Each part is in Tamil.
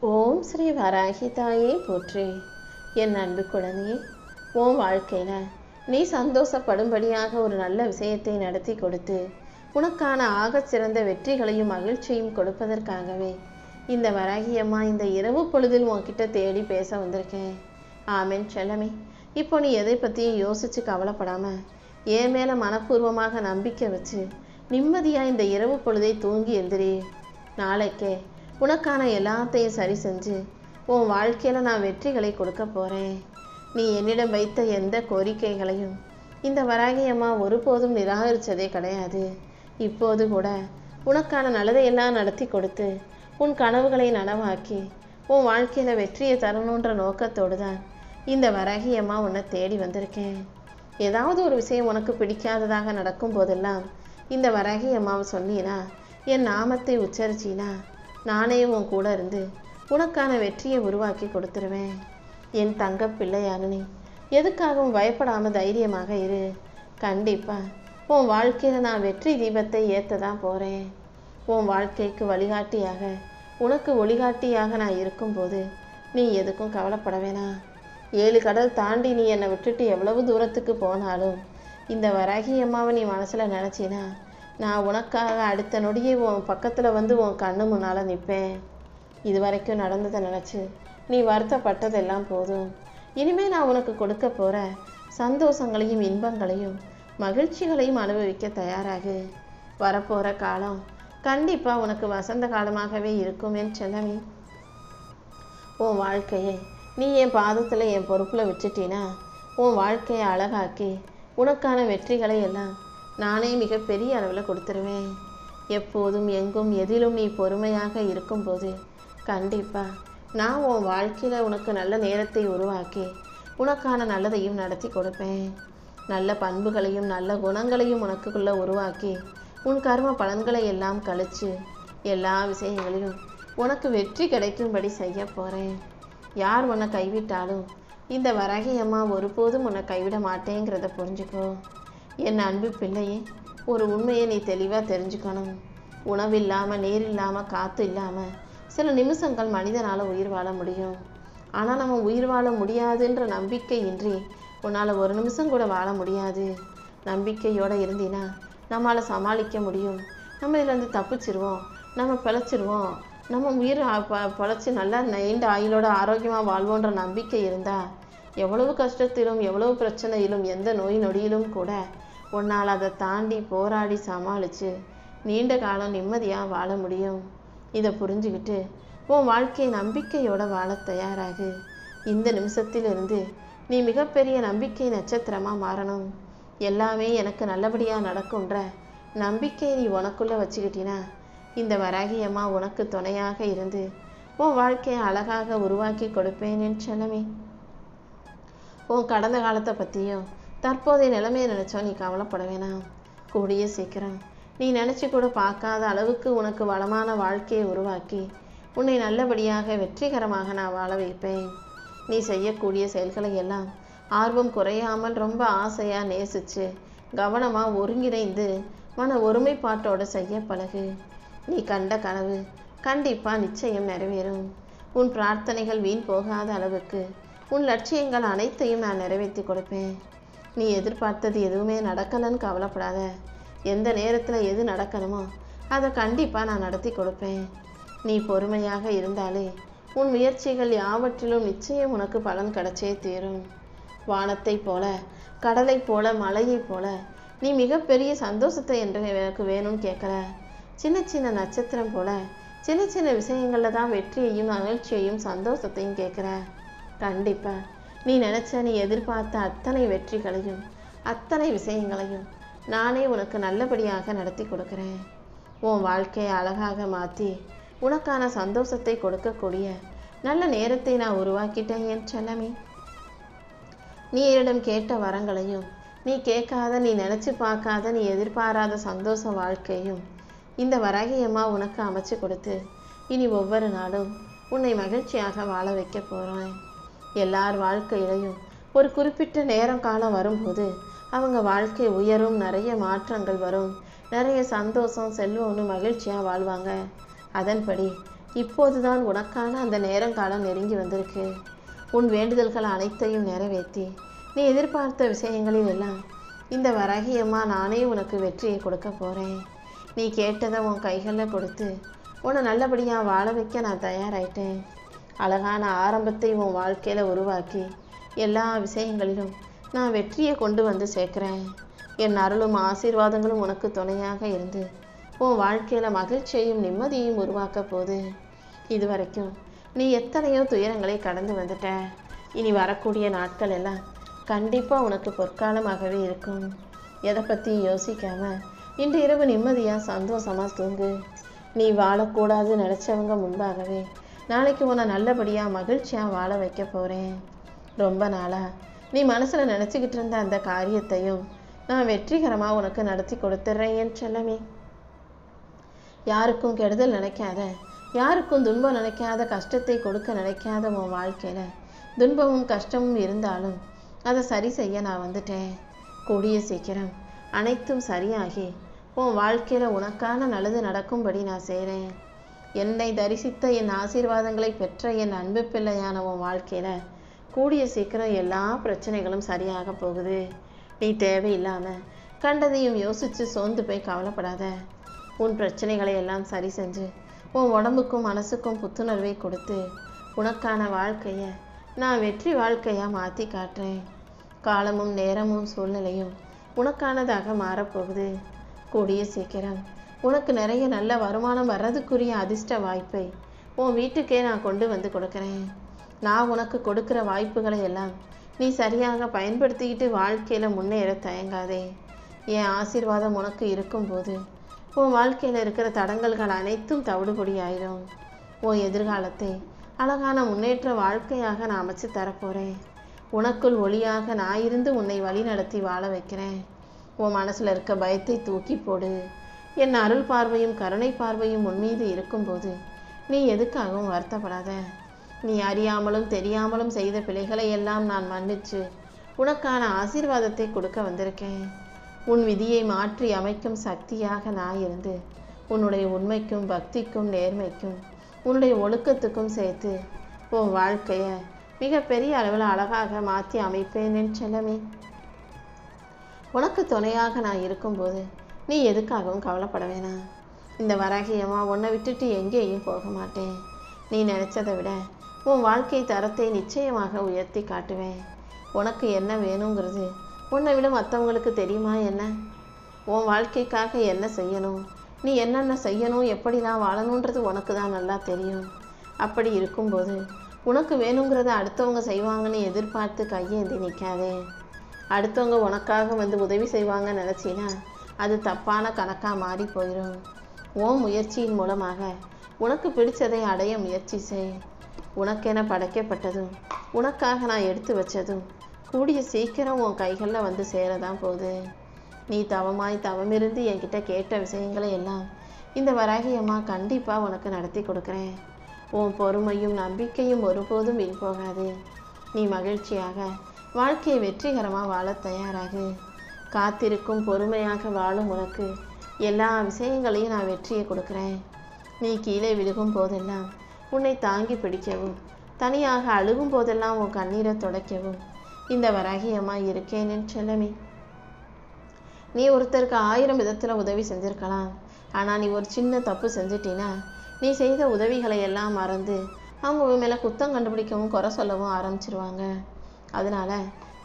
ஓம் ஸ்ரீ வராகி தாயே போற்றி. என் அன்பு குழந்தையே, உன் வாழ்க்கையில் நீ சந்தோஷப்படும்படியாக ஒரு நல்ல விஷயத்தை நடத்தி கொடுத்து உனக்கான ஆகச்சிறந்த வெற்றிகளையும் மகிழ்ச்சியும் கொடுப்பதற்காகவே இந்த வராகி அம்மா இந்த இரவு பொழுதில் உன்கிட்ட தேடி பேச வந்திருக்கேன். ஆமென் செல்லமே. இப்போ நீ எதை பற்றியும் யோசித்து கவலைப்படாமல் என் மேலே மனப்பூர்வமாக நம்பிக்கை வச்சு நிம்மதியாக இந்த இரவு பொழுதை தூங்கி எந்திரி. நாளைக்கே உனக்கான எல்லாத்தையும் சரி செஞ்சு உன் வாழ்க்கையில் நான் வெற்றிகளை கொடுக்க போகிறேன். நீ என்னிடம் வைத்த எந்த கோரிக்கைகளையும் இந்த வராகி அம்மா ஒருபோதும் நிராகரித்ததே கிடையாது. இப்போது கூட உனக்கான நல்லதையெல்லாம் நடத்தி கொடுத்து உன் கனவுகளை நனவாக்கி உன் வாழ்க்கையில் வெற்றியை தரணுன்ற நோக்கத்தோடு தான் இந்த வராகி அம்மா உன்னை தேடி வந்திருக்கேன். ஏதாவது ஒரு விஷயம் உனக்கு பிடிக்காததாக நடக்கும் போதெல்லாம் இந்த வராகி அம்மாவை சொன்னீனா, என் நாமத்தை உச்சரிச்சினா, நானே உன் கூட இருந்து உனக்கான வெற்றியை உருவாக்கி கொடுத்துருவேன். என் தங்க பிள்ளையான நீ எதுக்காகவும் பயப்படாமல் தைரியமாக இரு. கண்டிப்பாக உன் வாழ்க்கையில் நான் வெற்றி தீபத்தை ஏற்ற தான் போகிறேன். உன் வாழ்க்கைக்கு வழிகாட்டியாக, உனக்கு ஒளிகாட்டியாக நான் இருக்கும்போது நீ எதுக்கும் கவலைப்பட வேணாம். 7 கடல் தாண்டி நீ என்னை விட்டுட்டு எவ்வளவு தூரத்துக்கு போனாலும் இந்த வராகி அம்மாவை நீ மனசில் நினச்சினா, நான் உனக்காக அடுத்த நொடியே உன் பக்கத்தில் வந்து உன் கண்ணு முன்னால் நிற்பேன். இது வரைக்கும் நடந்ததை நினச்சி நீ வருத்தப்பட்டதெல்லாம் போதும். இனிமேல் நான் உனக்கு கொடுக்க போகிற சந்தோஷங்களையும் இன்பங்களையும் மகிழ்ச்சிகளையும் அனுபவிக்க தயாராகு. வரப்போகிற காலம் கண்டிப்பாக உனக்கு வசந்த காலமாகவே இருக்கும் என் செல்லமே. உன் வாழ்க்கையை நீ என் பாதத்தில் என் பொறுப்பில் வச்சுட்டினா உன் வாழ்க்கையை அழகாக்கி உனக்கான வெற்றிகளை எல்லாம் நானே மிகப்பெரிய அளவில் கொடுத்துருவேன். எப்போதும் எங்கும் எதிலும் நீ பொறுமையாக இருக்கும்போது கண்டிப்பாக நான் உன் வாழ்க்கையில் உனக்கு நல்ல நேரத்தை உருவாக்கி உனக்கான நல்லதையும் நடத்தி கொடுப்பேன். நல்ல பண்புகளையும் நல்ல குணங்களையும் உனக்குள்ளே உருவாக்கி உன் கர்ம பலன்களை எல்லாம் கழித்து எல்லா விஷயங்களையும் உனக்கு வெற்றி கிடைக்கும்படி செய்ய போகிறேன். யார் உன்னை கைவிட்டாலும் இந்த வராகி அம்மா ஒருபோதும் உன்னை கைவிட மாட்டேங்கிறத புரிஞ்சுக்கோ. என் அன்பு பிள்ளையே, ஒரு உண்மையை நீ தெளிவாக தெரிஞ்சுக்கணும். உணவு இல்லாமல், நீர் இல்லாமல், காற்று இல்லாமல் சில நிமிஷங்கள் மனிதனால் உயிர் வாழ முடியும். ஆனால் நம்ம உயிர் வாழ முடியாதுன்ற நம்பிக்கை இன்றி உன்னால் ஒரு நிமிஷம் கூட வாழ முடியாது. நம்பிக்கையோடு இருந்தினா நம்மளால் சமாளிக்க முடியும். நம்ம இதிலேருந்து தப்பிச்சிருவோம், நம்ம பிழைச்சிருவோம், நம்ம உயிர் பிழைச்சி நல்லா நீண்ட ஆயுளோட ஆரோக்கியமாக வாழ்வோன்ற நம்பிக்கை இருந்தால் எவ்வளவு கஷ்டத்திலும் எவ்வளவு பிரச்சனையிலும் எந்த நோய் நொடியிலும் கூட உன்னால் அதை தாண்டி போராடி சமாளித்து நீண்ட காலம் நிம்மதியாக வாழ முடியும். இதை புரிஞ்சுக்கிட்டு உன் வாழ்க்கையை நம்பிக்கையோடு வாழ தயாராகு. இந்த நிமிஷத்திலிருந்து நீ மிகப்பெரிய நம்பிக்கை நட்சத்திரமாக மாறணும். எல்லாமே எனக்கு நல்லபடியாக நடக்கும்ன்ற நம்பிக்கையை நீ உனக்குள்ளே வச்சுக்கிட்டினா இந்த வராகி அம்மா உனக்கு துணையாக இருந்து உன் வாழ்க்கையை அழகாக உருவாக்கி கொடுப்பேன் என் செல்லமே. உன் கடந்த காலத்தை பற்றியும் தற்போதைய நிலைமையை நினச்சோ நீ கவலைப்பட வேணாம். கூடிய சீக்கிரம் நீ நினச்சி கூட பார்க்காத அளவுக்கு உனக்கு வளமான வாழ்க்கையை உருவாக்கி உன்னை நல்லபடியாக வெற்றிகரமாக நான் வாழ வைப்பேன். நீ செய்யக்கூடிய செயல்களை எல்லாம் ஆர்வம் குறையாமல் ரொம்ப ஆசையாக நேசித்து கவனமாக ஒருங்கிணைந்து மன ஒருமைப்பாட்டோடு செய்ய பழகு. நீ கண்ட கனவு கண்டிப்பாக நிச்சயம் நிறைவேறும். உன் பிரார்த்தனைகள் வீண் போகாத அளவுக்கு உன் லட்சியங்கள் அனைத்தையும் நான் நிறைவேற்றி கொடுப்பேன். நீ எதிர்பார்த்தது எதுவுமே நடக்கலன்னு கவலைப்படாத. எந்த நேரத்தில் எது நடக்கணுமோ அதை கண்டிப்பாக நான் நடத்தி கொடுப்பேன். நீ பொறுமையாக இருந்தாலே உன் முயற்சிகள் யாவற்றிலும் நிச்சயம் உனக்கு பலன் கிடைச்சே தீரும். வானத்தை போல, கடலை போல, மலையை போல நீ மிகப்பெரிய சந்தோஷத்தை என்று எனக்கு வேணும்னு கேட்குற. சின்ன சின்ன நட்சத்திரம் போல சின்ன சின்ன விஷயங்களில் தான் வெற்றியையும் மகிழ்ச்சியையும் சந்தோஷத்தையும் கேட்குற. கண்டிப்பாக நீ நினச்ச, நீ எதிர்பார்த்த அத்தனை வெற்றிகளையும் அத்தனை விஷயங்களையும் நானே உனக்கு நல்லபடியாக நடத்தி கொடுக்குறேன். உன் வாழ்க்கையை அழகாக மாற்றி உனக்கான சந்தோஷத்தை கொடுக்கக்கூடிய நல்ல நேரத்தை நான் உருவாக்கிட்டேன் என் செல்லமே. நீ என்னிடம் கேட்ட வரங்களையும் நீ கேட்காத, நீ நினச்சி பார்க்காத, நீ எதிர்பாராத சந்தோஷ வாழ்க்கையும் இந்த வராகி அம்மா உனக்கு அமைச்சு கொடுத்து இனி ஒவ்வொரு நாளும் உன்னை மகிழ்ச்சியாக வாழ வைக்க போகிறேன். எல்லார் வாழ்க்கையிலையும் ஒரு குறிப்பிட்ட நேரம் காலம் வரும்போது அவங்க வாழ்க்கை உயரும், நிறைய மாற்றங்கள் வரும், நிறைய சந்தோஷம், செல்வம்னு மகிழ்ச்சியாக வாழ்வாங்க. அதன்படி இப்போதுதான் உனக்கான அந்த நேரங்காலம் நெருங்கி வந்திருக்கு. உன் வேண்டுதல்கள் அனைத்தையும் நிறைவேற்றி நீ எதிர்பார்த்த விஷயங்களில் எல்லாம் இந்த வராகியம்மா நானே உனக்கு வெற்றியை கொடுக்க போகிறேன். நீ கேட்டதை உன் கைகளில் கொடுத்து உன்னை நல்லபடியாக வாழ வைக்க நான் தயாராயிட்டேன். அழகான ஆரம்பத்தை உன் வாழ்க்கையில் உருவாக்கி எல்லா விஷயங்களிலும் நான் வெற்றியை கொண்டு வந்து சேர்க்குறேன். என் அருளும் ஆசீர்வாதங்களும் உனக்கு துணையாக இருந்து உன் வாழ்க்கையில் மகிழ்ச்சியையும் நிம்மதியையும் உருவாக்க போகுது. இதுவரைக்கும் நீ எத்தனையோ துயரங்களை கடந்து வந்துட்ட. இனி வரக்கூடிய நாட்கள் எல்லாம் கண்டிப்பாக உனக்கு பொற்காலமாகவே இருக்கும். எதை பற்றியும் யோசிக்காமல் இன்று இரவு நிம்மதியாக சந்தோஷமாக தூங்கு. நீ வாழக்கூடாது நினச்சவங்க முன்பாகவே நாளைக்கு உன்னை நல்லபடியாக மகிழ்ச்சியாக வாழ வைக்க போகிறேன். ரொம்ப நாளாக நீ மனசில் நினச்சிக்கிட்டு இருந்த அந்த காரியத்தையும் நான் வெற்றிகரமாக உனக்கு நடத்தி கொடுத்துட்றேன் என் செல்லமே. யாருக்கும் கெடுதல் நினைக்காத, யாருக்கும் துன்பம் நினைக்காத, கஷ்டத்தை கொடுக்க நினைக்காத உன் வாழ்க்கையில் துன்பமும் கஷ்டமும் இருந்தாலும் அதை சரி செய்ய நான் வந்துட்டேன். கூடிய சீக்கிரம் அனைத்தும் சரியாகி உன் வாழ்க்கையில் உனக்கான நல்லது நடக்கும்படி நான் செய்கிறேன். என்னை தரிசித்த என் ஆசீர்வாதங்களை பெற்ற என் அன்பு பிள்ளையான உன் வாழ்க்கையில் கூடிய சீக்கிரம் எல்லா பிரச்சனைகளும் சரியாக போகுது. நீ தேவையில்லாமல் கண்டதையும் யோசித்து சோர்ந்து போய் கவலைப்படாத. உன் பிரச்சனைகளை எல்லாம் சரி செஞ்சு உன் உடம்புக்கும் மனசுக்கும் புத்துணர்வை கொடுத்து உனக்கான வாழ்க்கையை நான் வெற்றி வாழ்க்கையாக மாற்றி காட்டுறேன். காலமும் நேரமும் சூழ்நிலையும் உனக்கானதாக மாறப்போகுது. கூடிய சீக்கிரம் உனக்கு நிறைய நல்ல வருமானம் வர்றதுக்குரிய அதிர்ஷ்ட வாய்ப்பை உன் வீட்டுக்கே நான் கொண்டு வந்து கொடுக்குறேன். நான் உனக்கு கொடுக்குற வாய்ப்புகளை எல்லாம் நீ சரியாக பயன்படுத்திக்கிட்டு வாழ்க்கையில் முன்னேற தயங்காதே. என் ஆசீர்வாதம் உனக்கு இருக்கும்போது உன் வாழ்க்கையில் இருக்கிற தடங்கல்கள் அனைத்தும் தவிடுபொடி ஆயிடும். உன் எதிர்காலத்தை அழகான முன்னேற்ற வாழ்க்கையாக நான் அமைச்சு தரப்போகிறேன். உனக்குள் ஒளியாக நான் இருந்து உன்னை வழி நடத்தி வாழ வைக்கிறேன். உன் மனசில் இருக்க பயத்தை தூக்கி போடு. என் அருள் பார்வையும் கருணை பார்வையும் உன் மீது இருக்கும்போது நீ எதுக்காகவும் வருத்தப்படாத. நீ அறியாமலும் தெரியாமலும் செய்த பிழைகளை எல்லாம் நான் மன்னிச்சு உனக்கான ஆசீர்வாதத்தை கொடுக்க வந்திருக்கேன். உன் விதியை மாற்றி அமைக்கும் சக்தியாக நான் இருந்து உன்னுடைய உண்மைக்கும் பக்திக்கும் நேர்மைக்கும் உன்னுடைய ஒழுக்கத்துக்கும் சேர்த்து உன் வாழ்க்கையை மிகப்பெரிய அளவில் அழகாக மாற்றி அமைப்பேன் என் செல்லமே. உனக்கு துணையாக நான் இருக்கும்போது நீ எதுக்காகவும் கவலைப்பட வேணாம். இந்த வராகியம்மா உன்னை விட்டுட்டு எங்கேயும் போக மாட்டேன். நீ நினச்சதை விட உன் வாழ்க்கை தரத்தை நிச்சயமாக உயர்த்தி காட்டுவேன். உனக்கு என்ன வேணுங்கிறது உன்னை விட மற்றவங்களுக்கு தெரியுமா என்ன? உன் வாழ்க்கைக்காக என்ன செய்யணும், நீ என்னென்ன செய்யணும், எப்படி நான் வாழணுன்றது உனக்கு தான் நல்லா தெரியும். அப்படி இருக்கும்போது உனக்கு வேணுங்கிறத அடுத்தவங்க செய்வாங்கன்னு எதிர்பார்த்து கையேந்தி நிற்காதே. அடுத்தவங்க உனக்காக வந்து உதவி செய்வாங்க நினச்சினா அது தப்பான கணக்காக மாறி போயிடும். உன் முயற்சியின் மூலமாக உனக்கு பிடிச்சதை அடைய முயற்சி செய். உனக்கென படைக்கப்பட்டதும் உனக்காக நான் எடுத்து வச்சதும் கூடிய சீக்கிரம் உன் கைகளில் வந்து சேரதான் போகுது. நீ தவமிருந்து என்கிட்ட கேட்ட விஷயங்களை எல்லாம் இந்த வராகியம்மா கண்டிப்பாக உனக்கு நடத்தி கொடுக்குறேன். உன் பொறுமையும் நம்பிக்கையும் ஒருபோதும் வீண் போகாது. நீ மகிழ்ச்சியாக வாழ்க்கையை வெற்றிகரமாக வாழ தயாராகு. காத்திருக்கும் பொறுமையாக வாழும் உனக்கு எல்லா விஷயங்களையும் நான் வெற்றியை கொடுக்குறேன். நீ கீழே விழுகும் போதெல்லாம் உன்னை தாங்கி பிடிக்கவும், தனியாக அழுகும் போதெல்லாம் உன் கண்ணீரை துடைக்கவும் இந்த வராகியம்மா இருக்கேன் என் செல்லமே. நீ ஒருத்தருக்கு 1000 விதத்தில் உதவி செஞ்சுருக்கலாம். ஆனால் நீ ஒரு சின்ன தப்பு செஞ்சிட்டினா நீ செய்த உதவிகளை எல்லாம் மறந்து அவங்க மேலே குத்தம் கண்டுபிடிக்கவும் குறை சொல்லவும் ஆரம்பிச்சிருவாங்க. அதனால்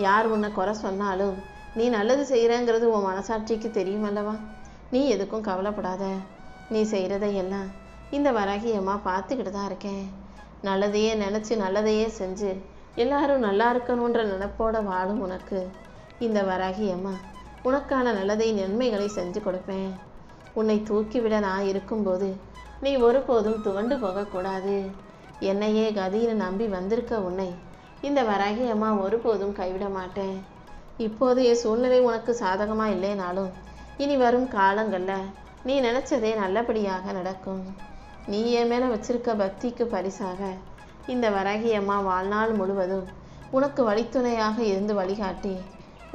யார் உன்னை குறை சொன்னாலும் நீ நல்லது செய்கிறேங்கிறது உன் மனசாட்சிக்கு தெரியும் அல்லவா? நீ எதுக்கும் கவலைப்படாத. நீ செய்கிறதையெல்லாம் இந்த வராகியம்மா பார்த்துக்கிட்டு தான் இருக்கேன். நல்லதையே நினச்சி நல்லதையே செஞ்சு எல்லாரும் நல்லா இருக்கணுன்ற நினைப்போட வாழும் உனக்கு இந்த வராகியம்மா உனக்கான நல்லதை நன்மைகளை செஞ்சு கொடுப்பேன். உன்னை தூக்கிவிட நான் இருக்கும்போது நீ ஒருபோதும் துவண்டு போகக்கூடாது. என்னையே கதின்னு நம்பி வந்திருக்க உன்னை இந்த வராகியம்மா ஒருபோதும் கைவிட மாட்டேன். இப்போதைய சூழ்நிலை உனக்கு சாதகமாக இல்லைனாலும் இனி வரும் காலங்களில் நீ நினச்சதே நல்லபடியாக நடக்கும். நீ என் மேலே வச்சிருக்க பக்திக்கு பரிசாக இந்த வராகியம்மா வாழ்நாள் முழுவதும் உனக்கு வழித்துணையாக இருந்து வழிகாட்டி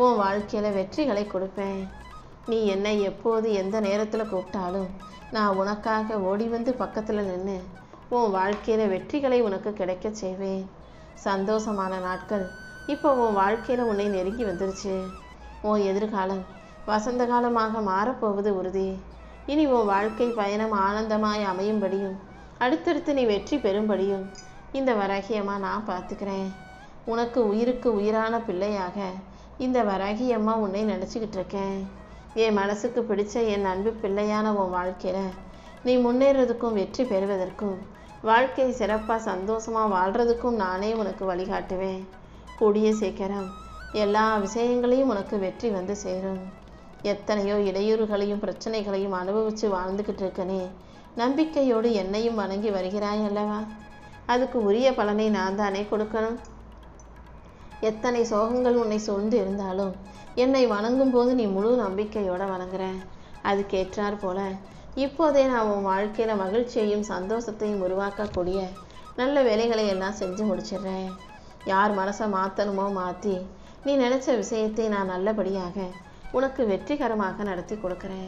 உன் வாழ்க்கையில் வெற்றிகளை கொடுப்பேன். நீ என்னை எப்போது எந்த நேரத்தில் கூப்பிட்டாலும் நான் உனக்காக ஓடி வந்து பக்கத்தில் நின்று உன் வாழ்க்கையில் வெற்றிகளை உனக்கு கிடைக்க செய்வேன். சந்தோஷமான நாட்கள் இப்போ உன் வாழ்க்கையில் உன்னை நெருங்கி வந்துருச்சு. உன் எதிர்காலம் வசந்த காலமாக மாறப்போவது உறுதி. இனி உன் வாழ்க்கை பயணம் ஆனந்தமாய் அமையும்படியும் அடுத்தடுத்து நீ வெற்றி பெறும்படியும் இந்த வராகியம்மா நான் பார்த்துக்கிறேன். உனக்கு உயிருக்கு உயிரான பிள்ளையாக இந்த வராகியம்மா உன்னை நினச்சிக்கிட்டு இருக்கேன். என் மனசுக்கு பிடிச்ச என் அன்பு பிள்ளையான உன் வாழ்க்கையில் நீ முன்னேறதுக்கும் வெற்றி பெறுவதற்கும் வாழ்க்கை சிறப்பாக சந்தோஷமாக வாழ்கிறதுக்கும் நானே உனக்கு வழிகாட்டுவேன். கூடிய சீக்கிரம் எல்லா விஷயங்களையும் உனக்கு வெற்றி வந்து சேரும். எத்தனையோ இடையூறுகளையும் பிரச்சனைகளையும் அனுபவித்து வாழ்ந்துக்கிட்டு இருக்கனே, நம்பிக்கையோடு என்னையும் வணங்கி வருகிறாய் அல்லவா? அதுக்கு உரிய பலனை நான் தானே கொடுக்கணும். எத்தனை சோகங்கள் உன்னை சூழ்ந்து இருந்தாலும் என்னை வணங்கும் போது நீ முழு நம்பிக்கையோடு வணங்குற. அதுக்கேற்றார் போல இப்போதே நான் உன் வாழ்க்கையில் மகிழ்ச்சியையும் சந்தோஷத்தையும் உருவாக்கக்கூடிய நல்ல வேலைகளை எல்லாம் செஞ்சு முடிச்சிடுறேன். யார் மனசை மாற்றணுமோ மாற்றி நீ நினச்ச விஷயத்தை நான் நல்லபடியாக உனக்கு வெற்றிகரமாக நடத்தி கொடுக்குறேன்.